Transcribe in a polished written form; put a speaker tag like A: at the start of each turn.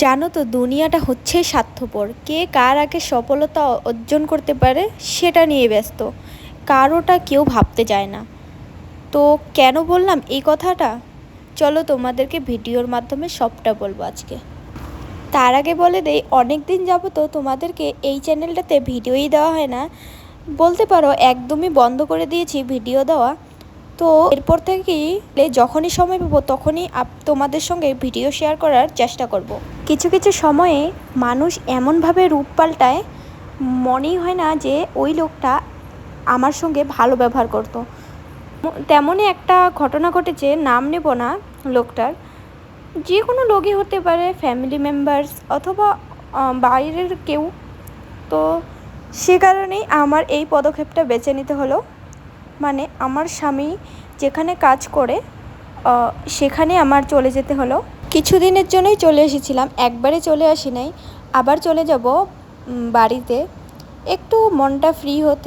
A: জানো তো দুনিয়াটা হচ্ছে স্বার্থপর। কে কার আগে সফলতা অর্জন করতে পারে সেটা নিয়ে ব্যস্ত, কারোটা কেউ ভাবতে চায় না। তো কেন বললাম এই কথাটা, চলো তোমাদেরকে ভিডিওর মাধ্যমে সবটা বলবো আজকে। তার আগে বলে দেই, অনেক দিন যাবত তোমাদেরকে এই চ্যানেলটাতে ভিডিওই দেওয়া হয় না, বলতে পারো একদমই বন্ধ করে দিয়েছি ভিডিও দেওয়া। তো এরপর থেকেই যখনই সময় পাবো তখনই তোমাদের সঙ্গে ভিডিও শেয়ার করার চেষ্টা করব। কিছু কিছু সময়ে মানুষ এমনভাবে রূপ পাল্টায়, মনেই হয় না যে ওই লোকটা আমার সঙ্গে ভালো ব্যবহার করতো। তেমনই একটা ঘটনা ঘটেছে, নাম নেব না লোকটার। যে কোনো লোকই হতে পারে, ফ্যামিলি মেম্বার্স অথবা বাইরের কেউ। তো সে কারণেই আমার এই পদক্ষেপটা বেছে নিতে হলো। মানে আমার স্বামী যেখানে কাজ করে সেখানে আমার চলে যেতে হলো। কিছুদিনের জন্যই চলে এসেছিলাম, একবারে চলে আসি নাই। আবার চলে যাব বাড়িতে, একটু মনটা ফ্রি হতে।